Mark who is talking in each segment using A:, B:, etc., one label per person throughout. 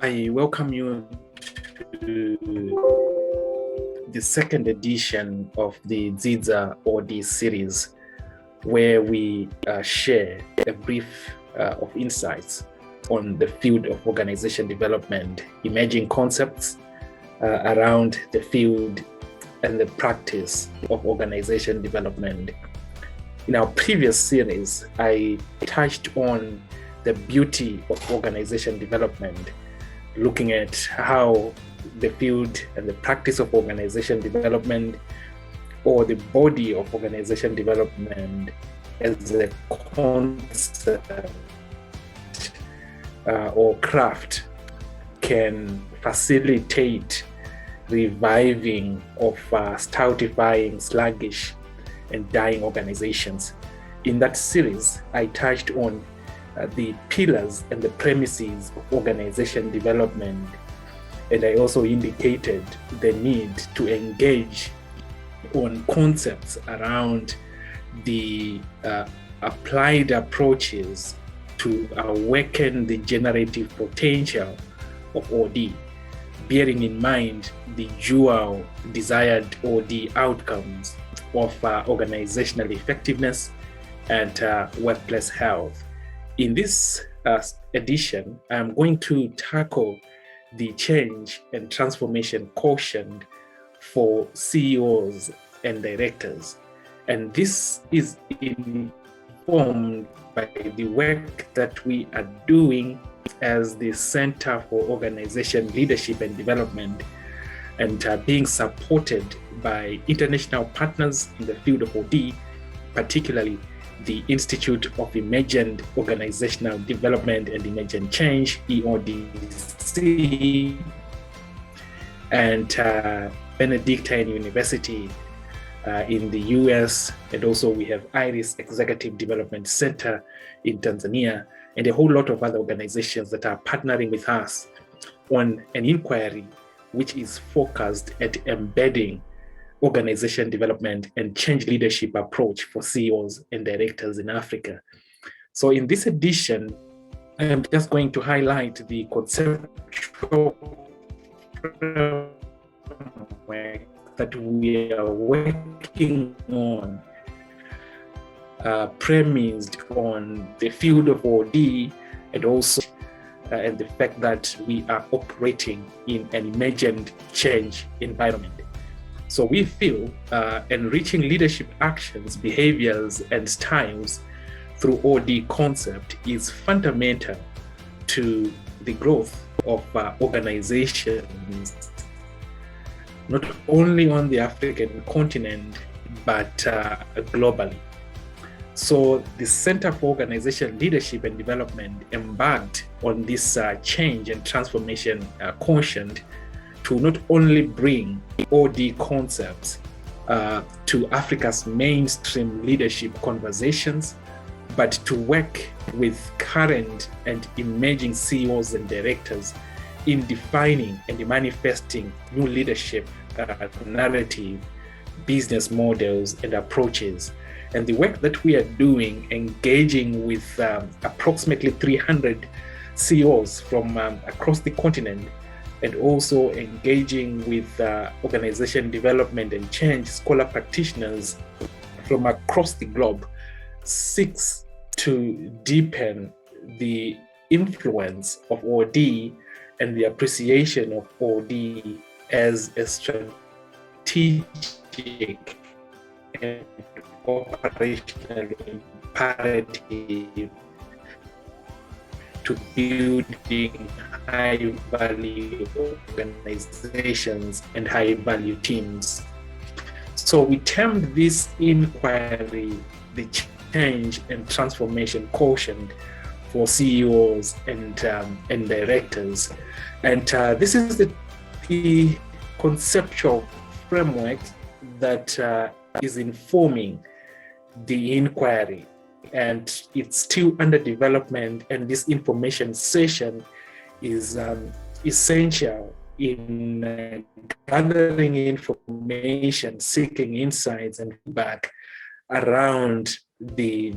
A: I welcome you to the second edition of the Ziza OD series, where we share a brief of insights on the field of organization development, emerging concepts around the field and the practice of organization development. In our previous series, I touched on the beauty of organization development, looking at how the field and the practice of organization development, or the body of organization development as a concept or craft, can facilitate reviving of stoutifying, sluggish, and dying organizations. In that series, I touched on the pillars and the premises of organization development, and I also indicated the need to engage on concepts around the applied approaches to awaken the generative potential of OD, bearing in mind the dual desired OD outcomes of organizational effectiveness and workplace health. In this edition, I'm going to tackle the change and transformation quotient for CEOs and directors. And this is informed by the work that we are doing as the Center for Organization Leadership and Development, and being supported by international partners in the field of OD, particularly the Institute of Emergent Organizational Development and Emergent Change, EODC, and Benedictine University in the US, and also we have IRIS Executive Development Center in Tanzania, and a whole lot of other organizations that are partnering with us on an inquiry which is focused at embedding organization development and change leadership approach for CEOs and directors in Africa. So in this edition, I'm just going to highlight the conceptual framework that we are working on, premised on the field of OD, and also and the fact that we are operating in an emergent change environment. So we feel enriching leadership actions, behaviors, and styles through OD concept is fundamental to the growth of organizations, not only on the African continent, but globally. So the Center for Organization Leadership and Development embarked on this change and transformation quotient to not only bring OD concepts to Africa's mainstream leadership conversations, but to work with current and emerging CEOs and directors in defining and manifesting new leadership narrative, business models, and approaches. And the work that we are doing, engaging with approximately 300 CEOs from across the continent, and also engaging with organization development and change scholar practitioners from across the globe, seeks to deepen the influence of OD and the appreciation of OD as a strategic and operational imperative to building high-value organizations and high-value teams. So we termed this inquiry the change and transformation quotient for CEOs and directors. And this is the conceptual framework that is informing the inquiry, and it's still under development, and this information session is essential in gathering information, seeking insights and feedback around the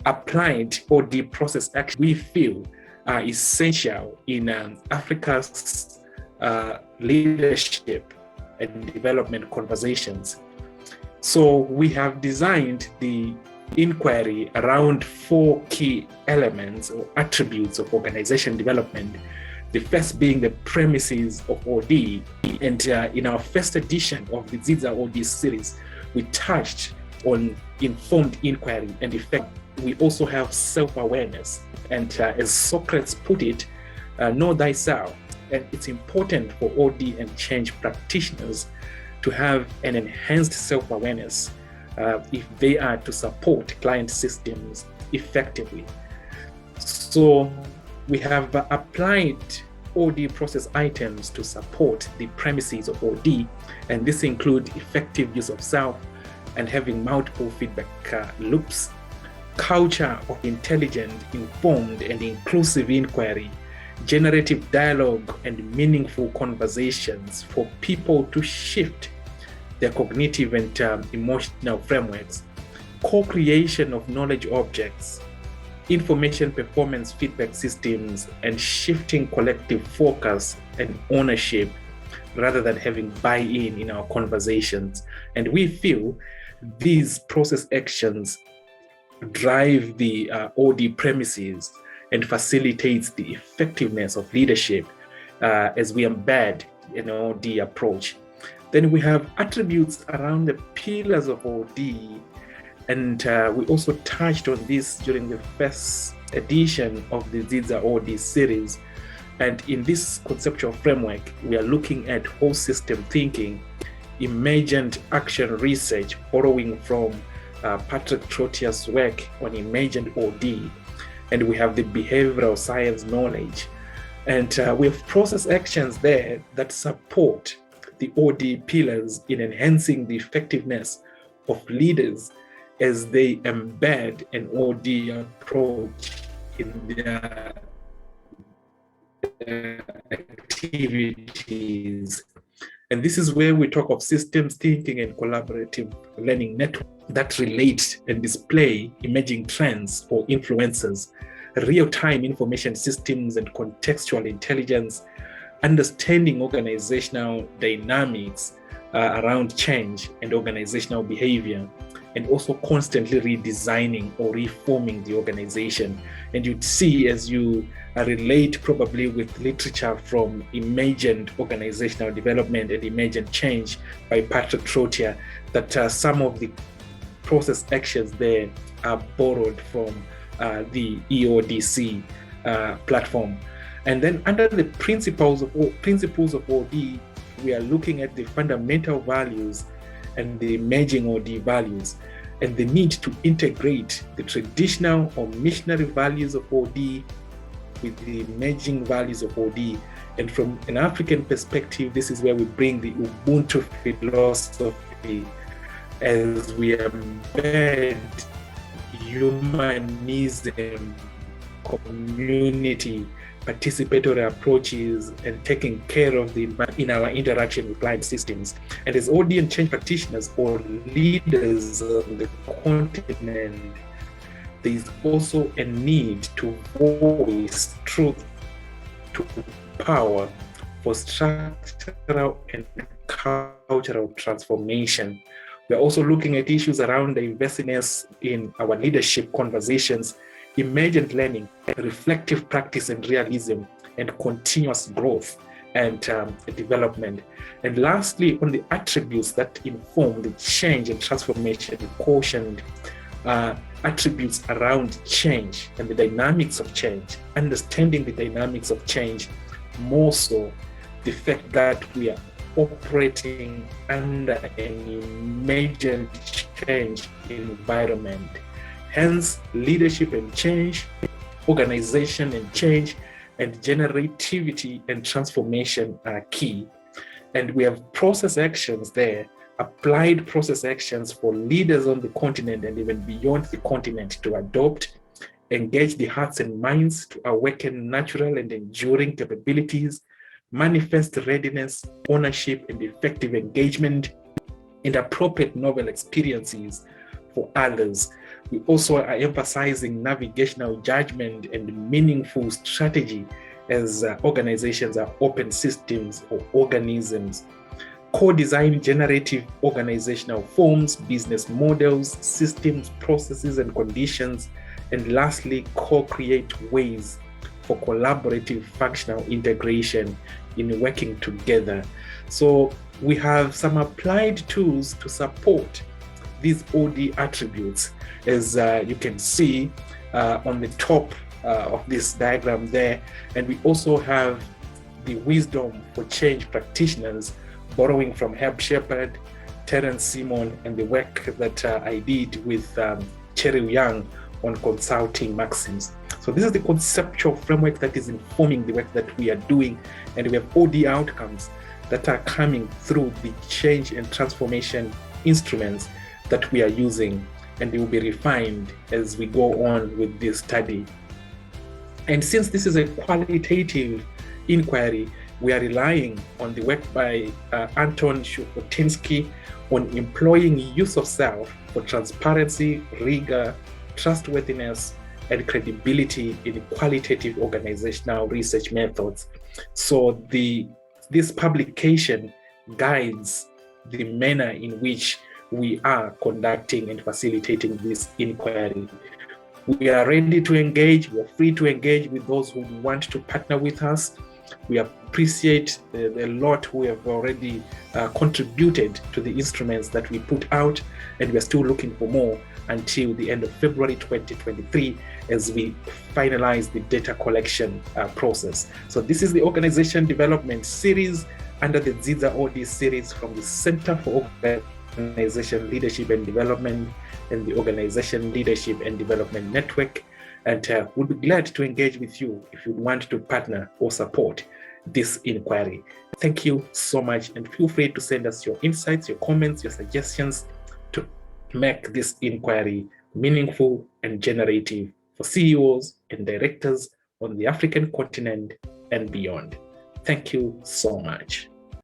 A: applied OD process action we feel are essential in Africa's leadership and development conversations. So we have designed the inquiry around 4 key elements or attributes of organization development. The first being the premises of OD. And in our first edition of the Ziza OD series, we touched on informed inquiry and effect. We also have self-awareness. And as Socrates put it, know thyself. And it's important for OD and change practitioners to have an enhanced self-awareness if they are to support client systems effectively. So we have applied OD process items to support the premises of OD, and this include effective use of self and having multiple feedback loops, culture of intelligent, informed, and inclusive inquiry, generative dialogue, and meaningful conversations for people to shift their cognitive and emotional frameworks, co-creation of knowledge objects, information performance feedback systems, and shifting collective focus and ownership rather than having buy-in in our conversations. And we feel these process actions drive the OD premises and facilitates the effectiveness of leadership as we embed an OD approach. Then we have attributes around the pillars of OD, and we also touched on this during the first edition of the Ziza OD series. And in this conceptual framework, we are looking at whole system thinking, emergent action research, borrowing from Patrick Trotia's work on emergent OD. And we have the behavioral science knowledge. And we have process actions there that support the OD pillars in enhancing the effectiveness of leaders as they embed an OD approach in their activities. And this is where we talk of systems thinking and collaborative learning networks that relate and display emerging trends or influences, real-time information systems and contextual intelligence, understanding organizational dynamics around change and organizational behavior, and also constantly redesigning or reforming the organization. And you'd see as you relate probably with literature from Emergent Organizational Development and Emergent Change by Patrick Trotia, that some of the process actions there are borrowed from the EODC platform. And then under the principles of OD, we are looking at the fundamental values and the emerging OD values, and the need to integrate the traditional or missionary values of OD with the emerging values of OD. And from an African perspective, this is where we bring the Ubuntu philosophy as we embed humanism, community, participatory approaches, and taking care of the in our interaction with client systems. And as OD and change practitioners or leaders on the continent, there is also a need to voice truth to power for structural and cultural transformation. We're also looking at issues around divestiveness in our leadership conversations, emergent learning, reflective practice and realism, and continuous growth and development. And lastly, on the attributes that inform the change and transformation quotient, attributes around change and the dynamics of change, understanding the dynamics of change, more so the fact that we are operating under an emergent change environment. Hence, leadership and change, organization and change, and generativity and transformation are key. And we have process actions there, applied process actions for leaders on the continent and even beyond the continent to adopt, engage the hearts and minds to awaken natural and enduring capabilities, manifest readiness, ownership, and effective engagement, and appropriate novel experiences for others. We also are emphasizing navigational judgment and meaningful strategy as organizations are open systems or organisms. Co-design generative organizational forms, business models, systems, processes, and conditions. And lastly, co-create ways for collaborative functional integration in working together. So we have some applied tools to support these OD attributes, as you can see on the top of this diagram there. And we also have the wisdom for change practitioners, borrowing from Herb Shepard, Terence Simon, and the work that I did with Cheryl Young on consulting maxims. So this is the conceptual framework that is informing the work that we are doing, and we have OD outcomes that are coming through the change and transformation instruments that we are using, and they will be refined as we go on with this study. And since this is a qualitative inquiry, we are relying on the work by Anton Shukotinsky on employing use of self for transparency, rigor, trustworthiness, and credibility in qualitative organizational research methods. So this publication guides the manner in which we are conducting and facilitating this inquiry. We are ready to engage. We are free to engage with those who want to partner with us. We appreciate the lot who have already contributed to the instruments that we put out, and we are still looking for more until the end of February 2023 as we finalize the data collection process. So this is the Organization Development Series under the ZIDZA OD series from the Center for Organization Leadership and Development and the Organization Leadership and Development Network. And we'll be glad to engage with you if you want to partner or support this inquiry. Thank you so much, and feel free to send us your insights, your comments, your suggestions to make this inquiry meaningful and generative for CEOs and directors on the African continent and beyond. Thank you so much.